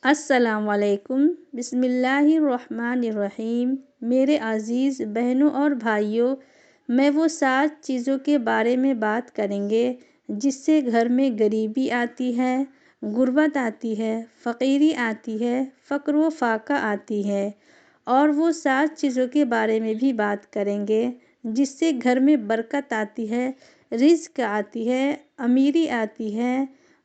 السلام علیکم۔ بسم اللہ الرحمن الرحیم۔ میرے عزیز بہنوں اور بھائیوں، میں وہ 7 چیزوں کے بارے میں بات کریں گے جس سے گھر میں غریبی آتی ہے، غربت آتی ہے، فقیری آتی ہے، فقر و فاقہ آتی ہے، اور وہ 7 چیزوں کے بارے میں بھی بات کریں گے جس سے گھر میں برکت آتی ہے، رزق آتی ہے، امیری آتی ہے،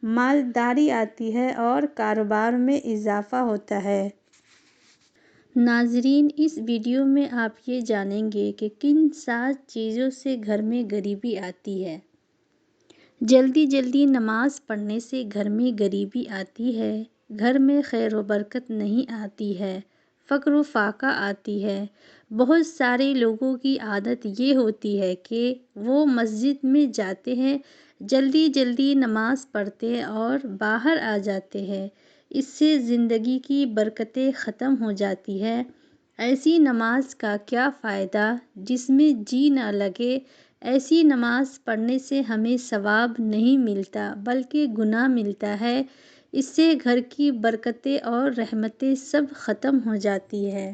مالداری آتی ہے اور کاروبار میں اضافہ ہوتا ہے۔ ناظرین، اس ویڈیو میں آپ یہ جانیں گے کہ کن 7 چیزوں سے گھر میں غریبی آتی ہے۔ جلدی جلدی نماز پڑھنے سے گھر میں غریبی آتی ہے، گھر میں خیر و برکت نہیں آتی ہے، فقر و فاقہ آتی ہے۔ بہت سارے لوگوں کی عادت یہ ہوتی ہے کہ وہ مسجد میں جاتے ہیں، جلدی جلدی نماز پڑھتے اور باہر آ جاتے ہیں۔ اس سے زندگی کی برکتیں ختم ہو جاتی ہے۔ ایسی نماز کا کیا فائدہ جس میں جی نہ لگے؟ ایسی نماز پڑھنے سے ہمیں ثواب نہیں ملتا بلکہ گناہ ملتا ہے۔ اس سے گھر کی برکتیں اور رحمتیں سب ختم ہو جاتی ہے۔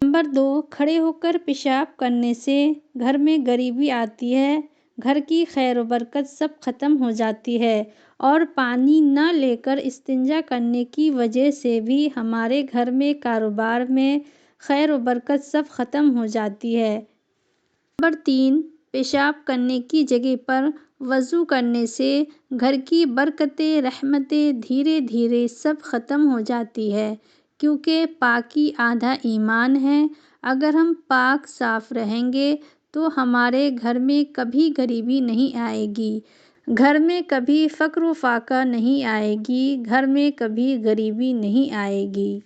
نمبر 2، کھڑے ہو کر پیشاب کرنے سے گھر میں غریبی آتی ہے، گھر کی خیر و برکت سب ختم ہو جاتی ہے، اور پانی نہ لے کر استنجا کرنے کی وجہ سے بھی ہمارے گھر میں کاروبار میں خیر و برکت سب ختم ہو جاتی ہے۔ نمبر 3، پیشاب کرنے کی جگہ پر وضو کرنے سے گھر کی برکتیں، رحمتیں دھیرے دھیرے سب ختم ہو جاتی ہے، کیونکہ پاکی آدھا ایمان ہے۔ اگر ہم پاک صاف رہیں گے تو ہمارے گھر میں کبھی غریبی نہیں آئے گی، گھر میں کبھی فقر و فاقہ نہیں آئے گی، گھر میں کبھی غریبی نہیں آئے گی۔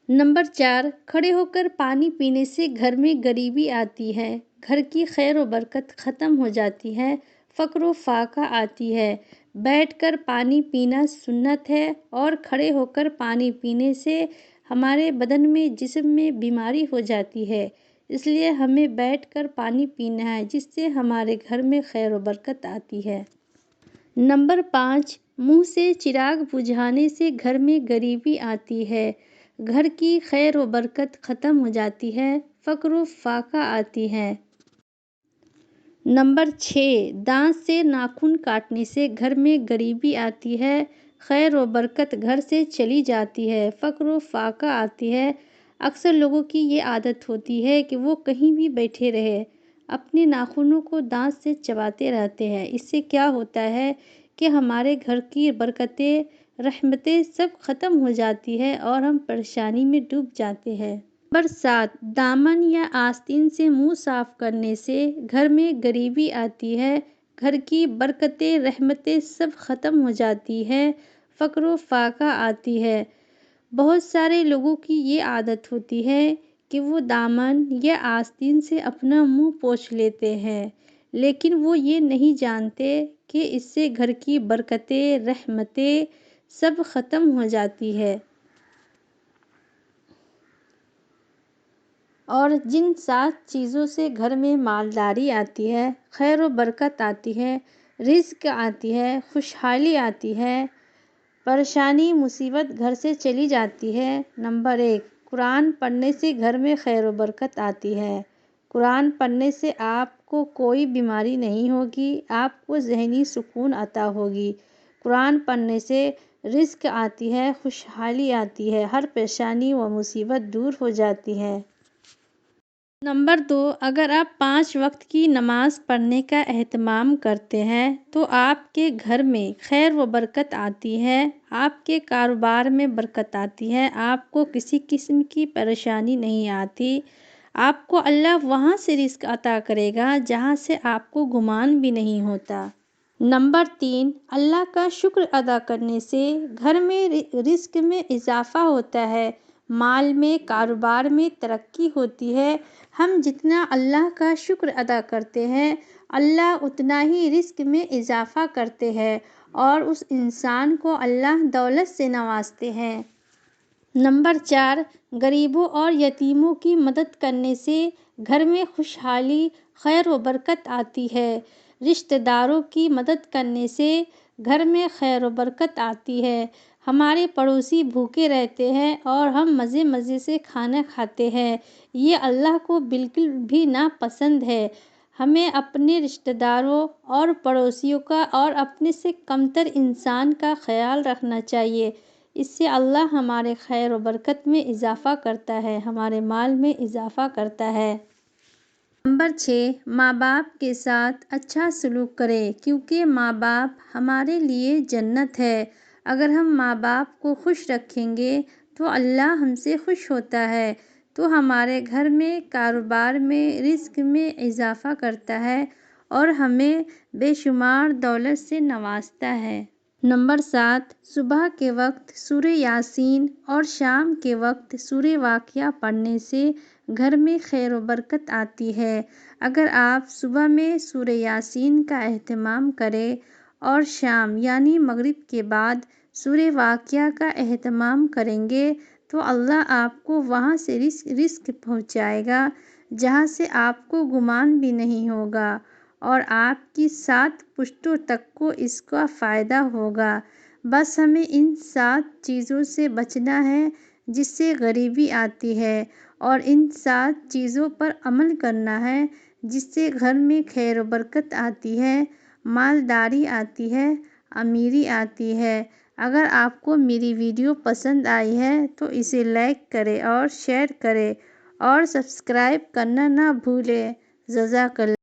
نمبر 4، کھڑے ہو کر پانی پینے سے گھر میں غریبی آتی ہے، گھر کی خیر و برکت ختم ہو جاتی ہے، فقر و فاقہ آتی ہے۔ بیٹھ کر پانی پینا سنت ہے اور کھڑے ہو کر پانی پینے سے ہمارے بدن میں، جسم میں بیماری ہو جاتی ہے۔ اس لیے ہمیں بیٹھ کر پانی پینا ہے جس سے ہمارے گھر میں خیر و برکت آتی ہے۔ نمبر 5، منہ سے چراغ بجھانے سے گھر میں غریبی آتی ہے، گھر کی خیر و برکت ختم ہو جاتی ہے، فقر و فاقہ آتی ہے۔ نمبر 6، دانت سے ناخن کاٹنے سے گھر میں غریبی آتی ہے، خیر و برکت گھر سے چلی جاتی ہے، فقر و فاقہ آتی ہے۔ اکثر لوگوں کی یہ عادت ہوتی ہے کہ وہ کہیں بھی بیٹھے رہے اپنے ناخنوں کو دانت سے چباتے رہتے ہیں۔ اس سے کیا ہوتا ہے کہ ہمارے گھر کی برکتیں، رحمتیں سب ختم ہو جاتی ہے اور ہم پریشانی میں ڈوب جاتے ہیں۔ نمبر 7، دامن یا آستین سے منہ صاف کرنے سے گھر میں غریبی آتی ہے، گھر کی برکتیں، رحمتیں سب ختم ہو جاتی ہے، فقر و فاقہ آتی ہے۔ بہت سارے لوگوں کی یہ عادت ہوتی ہے کہ وہ دامن یا آستین سے اپنا منہ پوچھ لیتے ہیں، لیکن وہ یہ نہیں جانتے کہ اس سے گھر کی برکتیں، رحمتیں سب ختم ہو جاتی ہے۔ اور جن 7 چیزوں سے گھر میں مالداری آتی ہے، خیر و برکت آتی ہے، رزق آتی ہے، خوشحالی آتی ہے، پریشانی مصیبت گھر سے چلی جاتی ہے۔ نمبر 1، قرآن پڑھنے سے گھر میں خیر و برکت آتی ہے۔ قرآن پڑھنے سے آپ کو کوئی بیماری نہیں ہوگی، آپ کو ذہنی سکون عطا ہوگی۔ قرآن پڑھنے سے رزق آتی ہے، خوشحالی آتی ہے، ہر پریشانی و مصیبت دور ہو جاتی ہے۔ نمبر 2، اگر آپ 5 وقت کی نماز پڑھنے کا اہتمام کرتے ہیں تو آپ کے گھر میں خیر و برکت آتی ہے، آپ کے کاروبار میں برکت آتی ہے، آپ کو کسی قسم کی پریشانی نہیں آتی، آپ کو اللہ وہاں سے رزق عطا کرے گا جہاں سے آپ کو گمان بھی نہیں ہوتا۔ نمبر 3، اللہ کا شکر ادا کرنے سے گھر میں رزق میں اضافہ ہوتا ہے، مال میں، کاروبار میں ترقی ہوتی ہے۔ ہم جتنا اللہ کا شکر ادا کرتے ہیں، اللہ اتنا ہی رزق میں اضافہ کرتے ہیں اور اس انسان کو اللہ دولت سے نوازتے ہیں۔ نمبر 4، غریبوں اور یتیموں کی مدد کرنے سے گھر میں خوشحالی، خیر و برکت آتی ہے۔ رشتہ داروں کی مدد کرنے سے گھر میں خیر و برکت آتی ہے۔ ہمارے پڑوسی بھوکے رہتے ہیں اور ہم مزے مزے سے کھانا کھاتے ہیں، یہ اللہ کو بالکل بھی ناپسند ہے۔ ہمیں اپنے رشتہ داروں اور پڑوسیوں کا اور اپنے سے کمتر انسان کا خیال رکھنا چاہیے، اس سے اللہ ہمارے خیر و برکت میں اضافہ کرتا ہے، ہمارے مال میں اضافہ کرتا ہے۔ نمبر 6، ماں باپ کے ساتھ اچھا سلوک کریں، کیونکہ ماں باپ ہمارے لیے جنت ہے۔ اگر ہم ماں باپ کو خوش رکھیں گے تو اللہ ہم سے خوش ہوتا ہے، تو ہمارے گھر میں، کاروبار میں، رزق میں اضافہ کرتا ہے اور ہمیں بے شمار دولت سے نوازتا ہے۔ نمبر 7، صبح کے وقت سورہ یاسین اور شام کے وقت سورہ واقعہ پڑھنے سے گھر میں خیر و برکت آتی ہے۔ اگر آپ صبح میں سورہ یاسین کا اہتمام کریں اور شام یعنی مغرب کے بعد سورہ واقعہ کا اہتمام کریں گے تو اللہ آپ کو وہاں سے رزق پہنچائے گا جہاں سے آپ کو گمان بھی نہیں ہوگا، اور آپ کی 7 پشتوں تک کو اس کا فائدہ ہوگا۔ بس ہمیں ان 7 چیزوں سے بچنا ہے جس سے غریبی آتی ہے، اور ان 7 چیزوں پر عمل کرنا ہے جس سے گھر میں خیر و برکت آتی ہے، مالداری آتی ہے، امیری آتی ہے۔ اگر آپ کو میری ویڈیو پسند آئی ہے تو اسے لائک کریں اور شیئر کریں اور سبسکرائب کرنا نہ بھولیں۔ جزاک اللہ۔